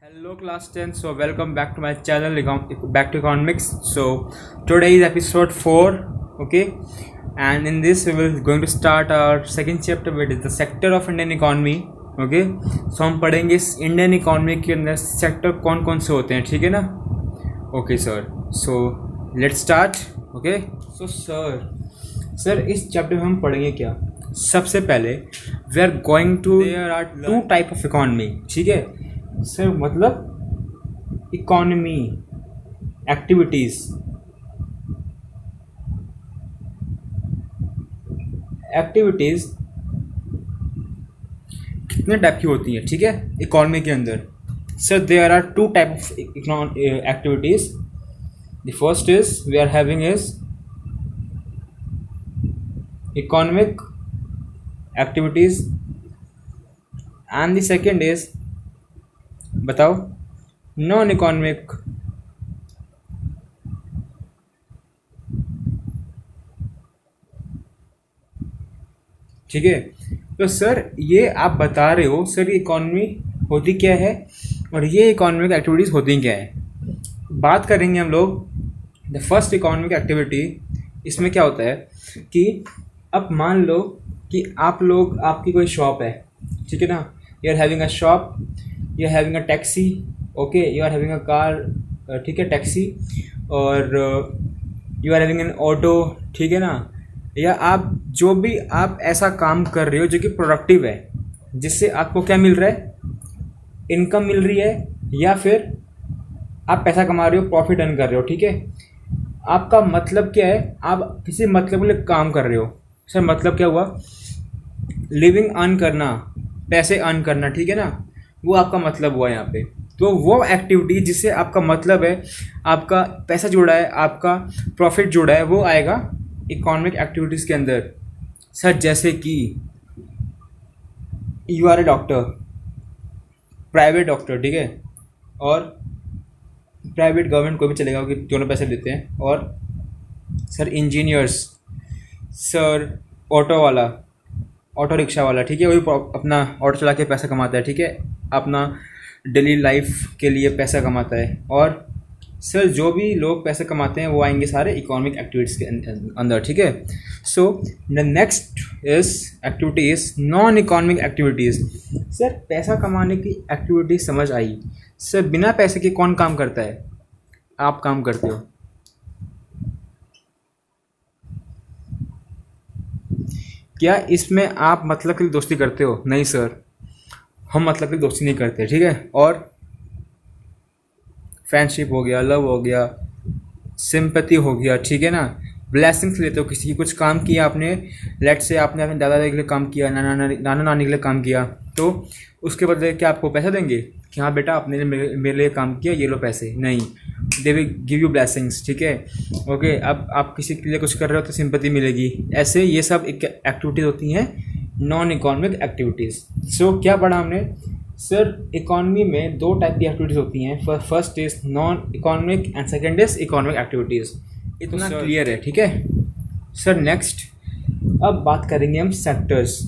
Hello class 10, so welcome back to my channel, back to economics. So today is episode 4, okay, and in this we will going to start our second chapter, which is the sector of Indian economy. Okay, so हम पढ़ेंगे इस Indian economy के अंदर sector कौन कौन से होते हैं, ठीक है ना. Okay sir, so let's start. Okay, so sir इस चैप्टर में हम पढ़ेंगे क्या. सबसे पहले we are going to, there are two type of economy, ठीक है सर. मतलब इकोनॉमी एक्टिविटीज कितने टाइप की होती हैं, ठीक है, इकोनॉमी के अंदर. Sir there are two type of activities. The first is we are having is economic activities and the second is, बताओ, नॉन इकोनॉमिक. ठीक है, तो सर ये आप बता रहे हो सर ये इकोनॉमी होती क्या है और ये इकोनॉमिक एक्टिविटीज़ होती क्या है. बात करेंगे हम लोग द फर्स्ट इकोनॉमिक एक्टिविटी. इसमें क्या होता है कि अब मान लो कि आपकी कोई शॉप है, ठीक है ना. You are having a shop, you are having a taxi, okay, you are having a car, ठीक है, टैक्सी, और you are having an auto, ठीक है ना. या आप जो भी आप ऐसा काम कर रहे हो जो कि प्रोडक्टिव है, जिससे आपको क्या मिल रहा है, इनकम मिल रही है, या फिर आप पैसा कमा रहे हो, प्रॉफिट अर्न कर रहे हो, ठीक है. आपका मतलब क्या है, आप किसी मतलब के लिए काम कर रहे हो. सर मतलब क्या हुआ, लिविंग अर्न करना, पैसे अर्न करना, ठीक है ना, वो आपका मतलब हुआ यहाँ पे. तो वो एक्टिविटी जिससे आपका मतलब है, आपका पैसा जुड़ा है, आपका प्रॉफिट जुड़ा है, वो आएगा इकोनॉमिक एक्टिविटीज़ के अंदर. सर जैसे कि you are a doctor, private doctor, ठीक है, और प्राइवेट गवर्नमेंट को भी चलेगा कि दोनों पैसे देते हैं. और सर इंजीनियर्स, सर ऑटो वाला, ऑटो रिक्शा वाला, ठीक है, वही अपना ऑटो चला के पैसा कमाता है, ठीक है, अपना डेली लाइफ के लिए पैसा कमाता है. और सर जो भी लोग पैसे कमाते हैं वो आएंगे सारे इकोनॉमिक एक्टिविटीज़ के अंदर, ठीक है. So the next is activity is non economic activities. Sir पैसा कमाने की एक्टिविटी समझ आई. सर बिना पैसे के कौन काम करता है, आप काम करते हो. क्या इसमें आप मतलब की दोस्ती करते हो? नहीं सर, हम मतलब की दोस्ती नहीं करते, ठीक है. और फ्रेंडशिप हो गया, लव हो गया, सिंपैथी हो गया, ठीक है ना. ब्लेसिंग्स लेते हो किसी की, कुछ काम किया आपने, लेट से आपने अपने दादा दादी के लिए काम किया, नाना नानी के लिए काम किया, तो उसके बदले क्या आपको पैसा देंगे कि हाँ बेटा आपने मेरे लिए काम किया, ये लो पैसे? नहीं, they will give you blessings, ठीक है. ओके, अब आप किसी के लिए कुछ कर रहे हो तो सिंपैथी मिलेगी. ऐसे ये सब एक्टिविटीज़ होती हैं नॉन इकोनॉमिक एक्टिविटीज़. सो क्या पढ़ा हमने. सर इकोनॉमी में दो टाइप की एक्टिविटीज़ होती हैं. First is non economic and second is economic activities. इतना क्लियर है, ठीक है. सर नेक्स्ट अब बात करेंगे हम सेक्टर्स.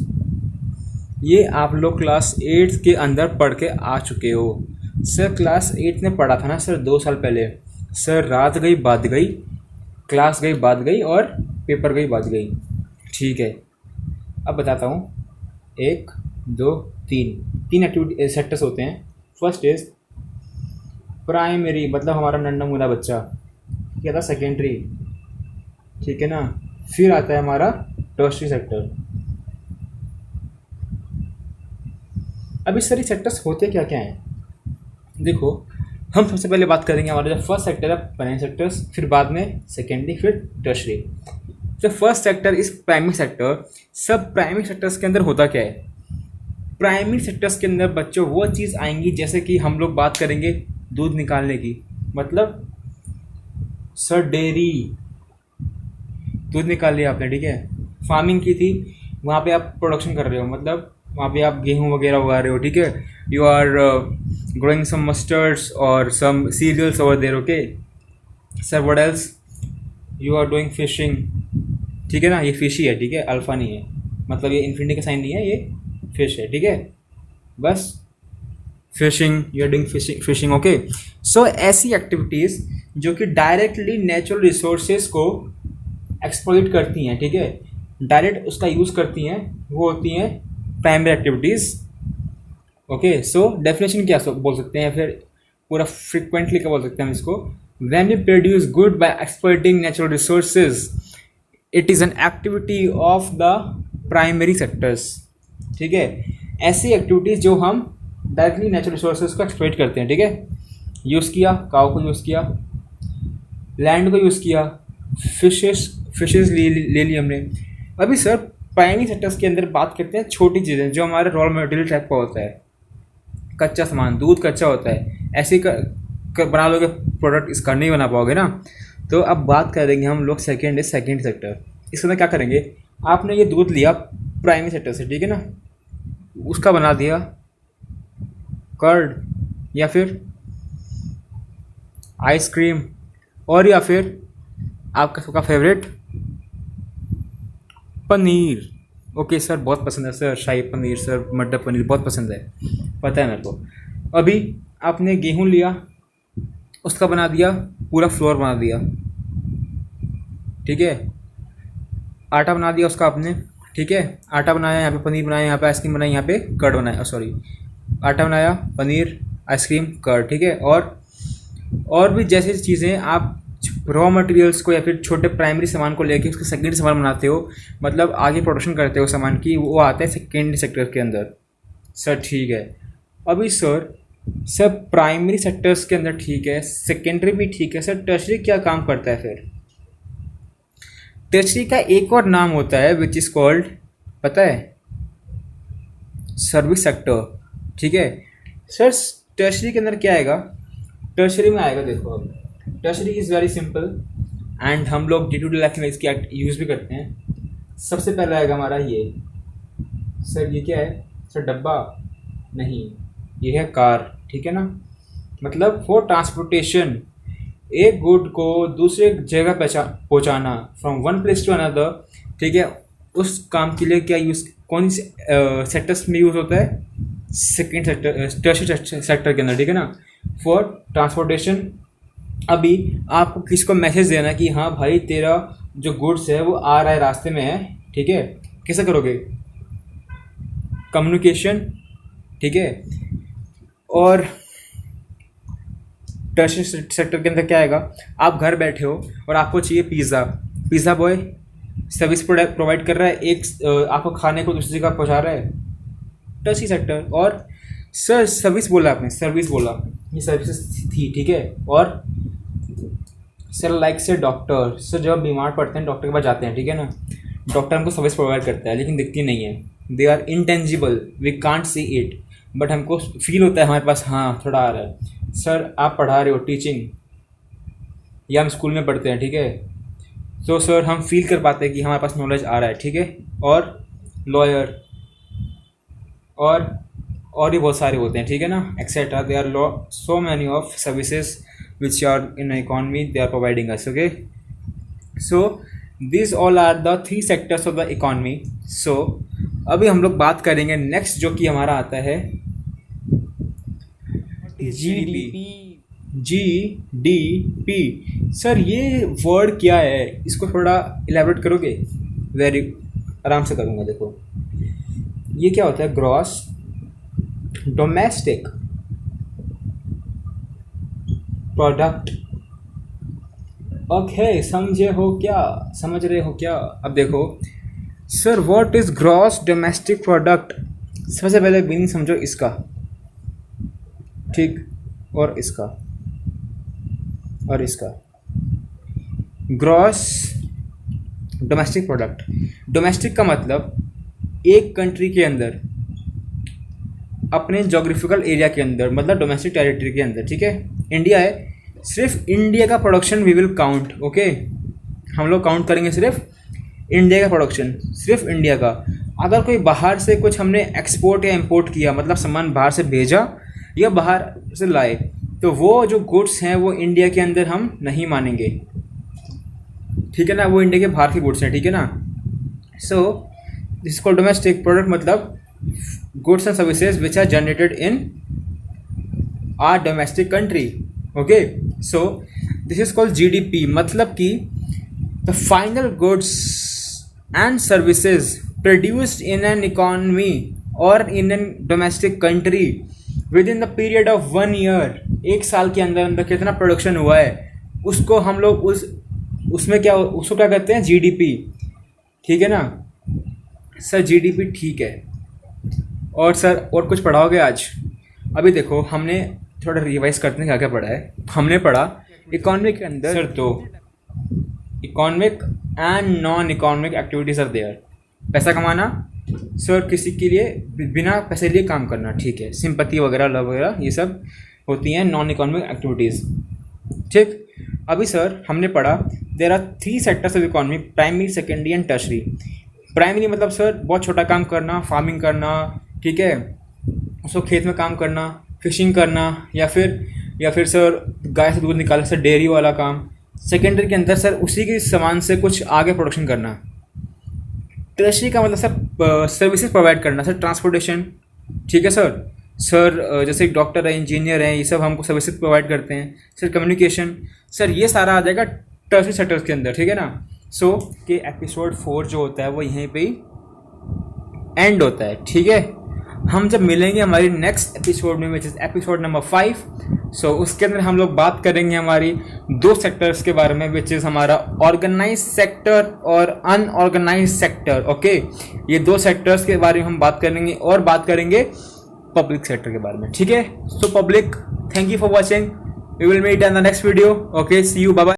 ये आप लोग क्लास 8 के अंदर पढ़ के आ चुके हो. सर क्लास 8 ने पढ़ा था ना सर 2 साल पहले. सर रात गई बात गई, क्लास गई बात गई, और पेपर गई बात गई, ठीक है. अब बताता हूँ, 1 2 3 एक्टिविटी सेक्टर्स होते हैं. फर्स्ट इज प्राइमरी, मतलब हमारा नन्ना मुन्ना बच्चा, क्या था, सेकेंडरी, ठीक है ना. फिर आता है हमारा टर्शियरी सेक्टर. अभी सर ये सेक्टर्स होते क्या क्या हैं. देखो, हम सबसे पहले बात करेंगे हमारा जो फर्स्ट सेक्टर है प्राइमरी सेक्टर्स, फिर बाद में सेकेंडरी, फिर टर्शियरी. जो first sector is primary sector. सब प्राइमरी सेक्टर्स के अंदर होता क्या है. प्राइमरी सेक्टर्स के अंदर बच्चों वो चीज़ आएंगी जैसे कि हम लोग बात करेंगे दूध निकालने की, मतलब सर डेयरी, दूध निकाल लिया आपने, ठीक है. फार्मिंग की थी, वहाँ पे आप प्रोडक्शन कर रहे हो, मतलब वहाँ पे आप गेहूँ वगैरह उगा रहे हो, ठीक है. You are growing some mustards और some cereals over there, okay. Sir what else, you are doing fishing, ठीक है ना. ये फिश ही है, ठीक है, अल्फा नहीं है, मतलब ये इन्फिनिटी का साइन नहीं है, ये फिश है, ठीक है. बस fishing, you are doing fishing, okay. So ऐसी एक्टिविटीज़ जो कि डायरेक्टली नेचुरल रिसोर्सेज को एक्सप्लॉइट करती हैं, ठीक है, डायरेक्ट उसका यूज़ करती हैं, वो होती हैं primary activities, okay. So definition क्या बोल सकते हैं, फिर पूरा फ्रिक्वेंटली क्या बोल सकते हैं हम इसको, when we produce good by exploiting natural resources it is an activity of the primary sectors, ठीक है। ऐसी एक्टिविटीज़ जो हम डायरेक्टली नेचुरल रिसोर्सेज को एक्सप्लॉइट करते हैं, ठीक है। यूज़ किया, काव को यूज़ किया, लैंड को यूज़ किया, फिशेस ले ली हमने। अभी सर प्राइमरी सेक्टर्स के अंदर बात करते हैं छोटी चीज़ें जो हमारे रॉ मटेरियल टाइप का होता है, कच्चा सामान, दूध कच्चा होता है, ऐसे बना लोगे प्रोडक्ट, इसका नहीं बना पाओगे ना। तो अब बात करेंगे हम लोग सेकेंड सेक्टर। इसके अंदर क्या करेंगे, आपने ये दूध लिया प्राइमरी सेक्टर से, ठीक है ना, उसका बना दिया कर्ड या फिर आइसक्रीम, और या फिर आपका सबका फेवरेट पनीर। ओके सर, बहुत पसंद है सर, शाही पनीर सर, मटर पनीर बहुत पसंद है, पता है मेरे को। अभी आपने गेहूं लिया, उसका बना दिया पूरा फ्लोर बना दिया, ठीक है, आटा बना दिया उसका आपने, ठीक है, आटा बनाया, यहाँ पे पनीर बनाया, यहाँ पे आइसक्रीम बनाई, यहाँ पे कर्ड बनाया, सॉरी आटा बनाया, पनीर, आइसक्रीम, कर्ड, ठीक है। और भी जैसी चीज़ें आप रॉ मटेरियल्स को या फिर छोटे प्राइमरी सामान को लेके उसका सेकेंडरी सामान बनाते हो, मतलब आगे प्रोडक्शन करते हो सामान की, वो आता है सेकेंडरी सेक्टर के अंदर। सर ठीक है, अभी सर प्राइमरी सेक्टर्स के अंदर ठीक है, सेकेंडरी भी ठीक है, सर टर्शरी क्या काम करता है फिर? टर्शरी का एक और नाम होता है विच इज़ कॉल्ड, पता है, सर्विस सेक्टर, ठीक है। सर टर्शरी के अंदर क्या आएगा, टर्शरी में आएगा, देखो अब tertiary is very simple and हम लोग डे टू डे लाइफ में इसकी यूज़ भी करते हैं। सबसे पहले आएगा हमारा ये, सर ये क्या है सर, डब्बा नहीं, ये है कार, ठीक है ना, मतलब फॉर ट्रांसपोर्टेशन, एक गुड को दूसरे जगह पहुंचाना, from one place to another, ठीक है, उस काम के लिए क्या यूज़, कौन सी सेक्टर्स में यूज़ होता है, सेकेंड सेक्टर, टर्शरी सेक्टर के अंदर, ठीक है ना, फॉर ट्रांसपोर्टेशन। अभी आपको किसी को मैसेज देना कि हाँ भाई तेरा जो गुड्स है वो आ रहा है, रास्ते में है, ठीक है, कैसे करोगे, कम्युनिकेशन, ठीक है। और टर्शरी सेक्टर के अंदर क्या आएगा, आप घर बैठे हो और आपको चाहिए पिज़्ज़ा बॉय सर्विस प्रोवाइड कर रहा है, एक आपको खाने को दूसरी जगह पहुंचा रहा है, टर्शरी सेक्टर। और सर सर्विस बोला आपने, सर्विस बोला, ये सर्विसेज थी, ठीक है। और सर लाइक से डॉक्टर, सर जब बीमार पड़ते हैं डॉक्टर के पास जाते हैं, ठीक है ना, डॉक्टर हमको सर्विस प्रोवाइड करता है लेकिन दिखती नहीं है, they are intangible, we can't see it, but हमको फील होता है हमारे पास, हाँ थोड़ा आ रहा है। सर आप पढ़ा रहे हो, टीचिंग, या हम स्कूल में पढ़ते हैं, ठीक है, तो सर हम फील कर पाते हैं कि हमारे पास नॉलेज आ रहा है, ठीक है। और लॉयर और भी बहुत सारे होते हैं, ठीक है ना, etcetera, they are so many of services which are in economy they are providing us, okay. So these all are the three sectors of the economy. So अभी हम लोग बात करेंगे नेक्स्ट जो कि हमारा आता है GDP। सर ये वर्ड क्या है, इसको थोड़ा इलेबोरेट करोगे? वेरी आराम से करूँगा, देखो ये क्या होता है, ग्रॉस डोमेस्टिक प्रोडक्ट, ओके, समझ रहे हो क्या? अब देखो sir, what is gross domestic product, सबसे पहले मीनिंग समझो इसका, ठीक, और इसका ग्रॉस डोमेस्टिक प्रोडक्ट। डोमेस्टिक का मतलब एक कंट्री के अंदर, अपने जोग्राफिकल एरिया के अंदर, मतलब डोमेस्टिक टेरिटरी के अंदर, ठीक है। इंडिया है, सिर्फ इंडिया का production we will count, okay, हम लोग काउंट करेंगे सिर्फ इंडिया का प्रोडक्शन, सिर्फ इंडिया का। अगर कोई बाहर से कुछ हमने एक्सपोर्ट या इंपोर्ट किया, मतलब सामान बाहर से भेजा या बाहर से लाए, तो वो जो गुड्स हैं वो इंडिया के अंदर हम नहीं मानेंगे, ठीक है ना, वो इंडिया के बाहर के गुड्स हैं, ठीक है ना। So this called domestic product, मतलब goods and services which are generated in our domestic country. Okay, so this is called GDP, मतलब कि the final goods and services produced in an economy और in an domestic country within the period of 1 year, 1 साल के अंदर अंदर कितना production हुआ है, उसको हम लोग उसको क्या कहते हैं, जीडीपी। ठीक है ना सर, जीडीपी ठीक है। और सर और कुछ पढ़ाओगे आज? अभी देखो हमने थोड़ा रिवाइज करते हैं क्या क्या पढ़ा है। हमने पढ़ा इकोनॉमिक के अंदर सर तो economic and non economic activities are there. पैसा कमाना सर, किसी के लिए बिना पैसे लिए काम करना, ठीक है, सिंपैथी वगैरह लव वगैरह ये सब होती हैं नॉन इकोनॉमिक एक्टिविटीज़। ठीक, अभी सर हमने पढ़ा there are 3 sectors of economy, primary, secondary and tertiary. Primary मतलब सर बहुत छोटा काम करना, फार्मिंग करना, ठीक है, उसको खेत में काम करना, फिशिंग करना, या फिर सर गाय से दूध निकालना, सर डेयरी वाला काम। सेकेंडरी के अंदर सर उसी के सामान से कुछ आगे प्रोडक्शन करना। टर्शरी का मतलब सर सर्विसेज प्रोवाइड करना, सर ट्रांसपोर्टेशन, ठीक है सर जैसे डॉक्टर है, इंजीनियर हैं, ये सब हमको सर्विसेज प्रोवाइड करते हैं। सर कम्युनिकेशन, सर ये सारा आ जाएगा टर्शरी सेक्टर्स के अंदर, ठीक है ना। सो कि एपिसोड 4 जो होता है वो यहीं पे एंड होता है, ठीक है। हम जब मिलेंगे हमारी नेक्स्ट एपिसोड में, विच इज़ एपिसोड नंबर 5, सो उसके अंदर हम लोग बात करेंगे हमारी 2 सेक्टर्स के बारे में, विच इज़ हमारा ऑर्गेनाइज सेक्टर और अनऑर्गेनाइज सेक्टर। ओके, ये 2 सेक्टर्स के बारे में हम बात करेंगे और बात करेंगे पब्लिक सेक्टर के बारे में, ठीक है। So public, thank you for watching, we will meet in the next video. Okay, see you, bye bye.